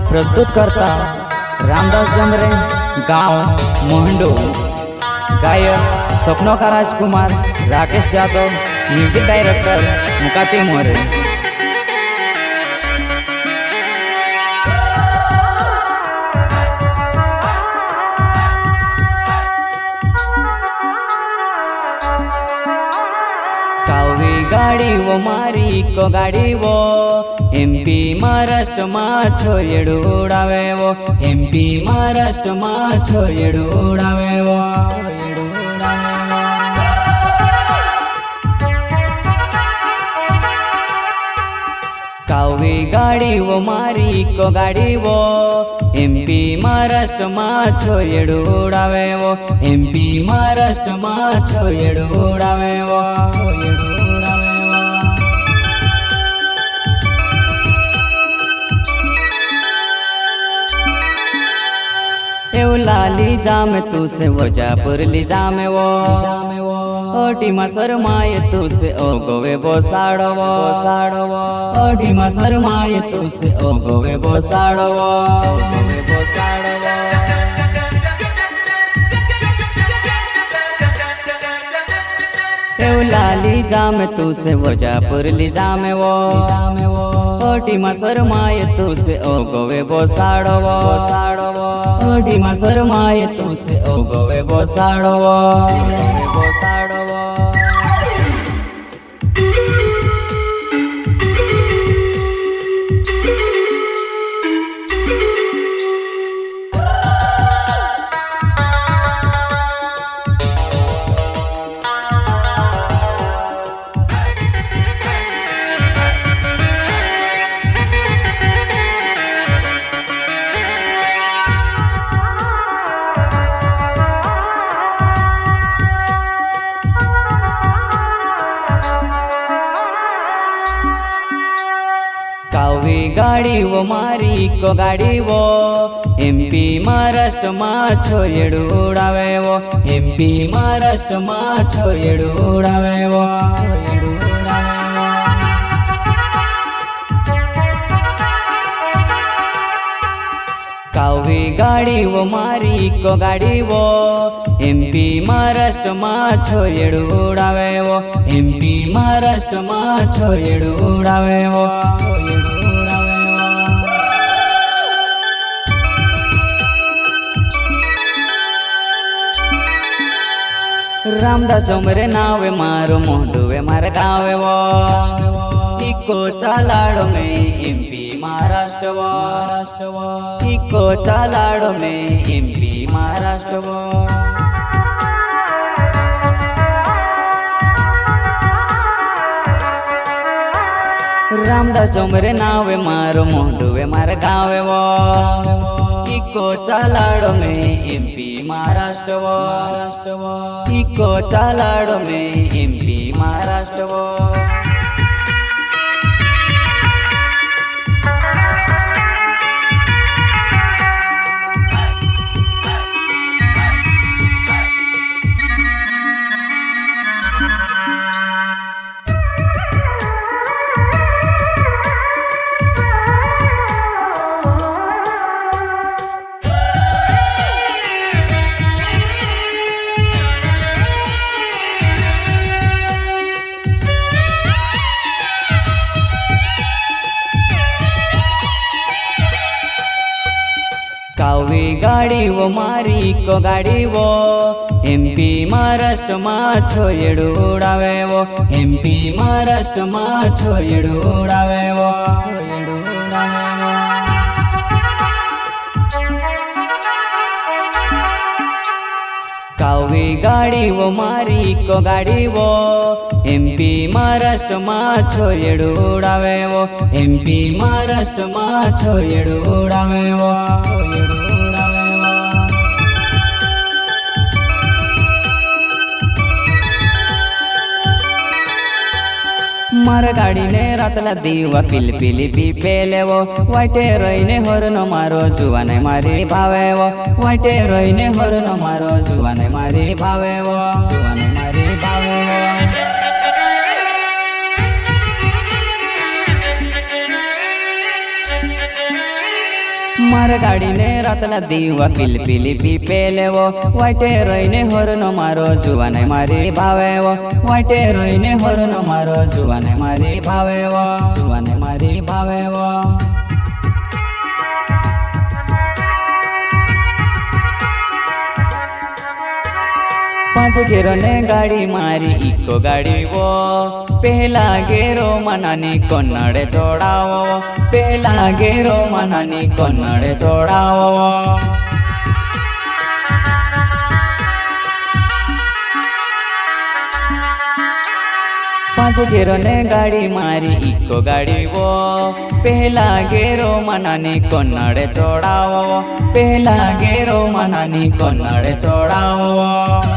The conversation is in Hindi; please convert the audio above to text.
प्रस्तुत करता रामदास जमरे, गांव मोहंडो। गायक सपनों का राजकुमार राकेश यादव, म्यूजिक डायरेक्टर मुकाती मोरे। कावी गाड़ी वो मारी को गाड़ी वो एमपी महाराष्ट्र में छोड़ेड़ उड़ावे वो, एमपी महाराष्ट्र में छोड़ेड़ उड़ावे वो। कावी गाड़ी वो मारी को गाड़ी वो एमपी महाराष्ट्र में छोड़ेड़ उड़ावे वो, एमपी महाराष्ट्र में छोड़ेड़ उड़ावे वो। लाली जामे तू से वो जापुर ली जामे वो, ओटी मा शरमाए तू से ओ गोवे वो साड़ो वो, ओटी मा शरमाए तू से ओ गोवे वो साड़ो वो, वो साड़ो वो। लाली जामे तू से वो जापुर ली जामे वो, ओटी मा शरमाए तू से ओ गोवे वो साड़ो वो, ओटी मा शरमाए तू से ओ गोवे वो साड़ो वो, वो साड़ो वो। कावी गाड़ी वो मारी को गाड़ी वो एमपी महाराष्ट्र में छोड़ेड़ उड़ावे वो, एमपी महाराष्ट्र में छोड़ेड़ उड़ावे वो। कावी गाड़ी वो मारी को गाड़ी वो एमपी महाराष्ट्र में छोड़ेड़ उड़ावे वो, एमपी महाराष्ट्र में छोड़ेड़ उड़ावे वो। रामदास जमरे नावे मारो मोहंडुवे मारे गावे वो, इको चालाड़ो में एमपी महाराष्ट्र वो, इको चालाड़ो में एमपी महाराष्ट्र वो। रामदास जमरे नावे मारो मोहंडुवे मारे गावे वो, इको चालाड़ो में एमपी महाराष्ट्र वो, इको चालाड़ो में एमपी महाराष्ट्र वो। कावी गाड़ी वो मारी को गाड़ी वो एमपी महाराष्ट्र में छोड़ेड़ उड़ावे वो, एमपी महाराष्ट्र में छोड़ेड़ उड़ावे वो। कावी गाड़ी वो मारी को गाड़ी वो एमपी महाराष्ट्र में छोड़ेड़ उड़ावे वो, एमपी महाराष्ट्र में छोड़ेड़ उड़ावे वो। मार मार गाड़ी ने रातला दीवा पिलपिली पीपेले वो वाटे रहीने हरनो मारो जुवाने मारी भावे वो वाटे रहीने हरनो मारो जुवाने मारी भावे वो जुवाने मारी भावे वो मार गाड़ी ने रातला दीवा पिलपिली पीपेले वो वाटे रहीने हरनो मारो जुवाने मारी भावे वो वाटे रहीने हरनो मारो जुवाने मारी भावे वो जुवाने मारी भावे वो पांच घेरो ने गाड़ी मारी इको गाड़ी वो पहला घेरो मनानी कन्नड़े जोड़ावो पहला घेरो मनानी कन्नड़े जोड़ावो पांच घेरो ने गाड़ी मारी इको गाड़ी वो पहला घेरो मनानी कन्नड़े जोड़ावो पहला घेरो मनानी कन्नड़े जोड़ावो।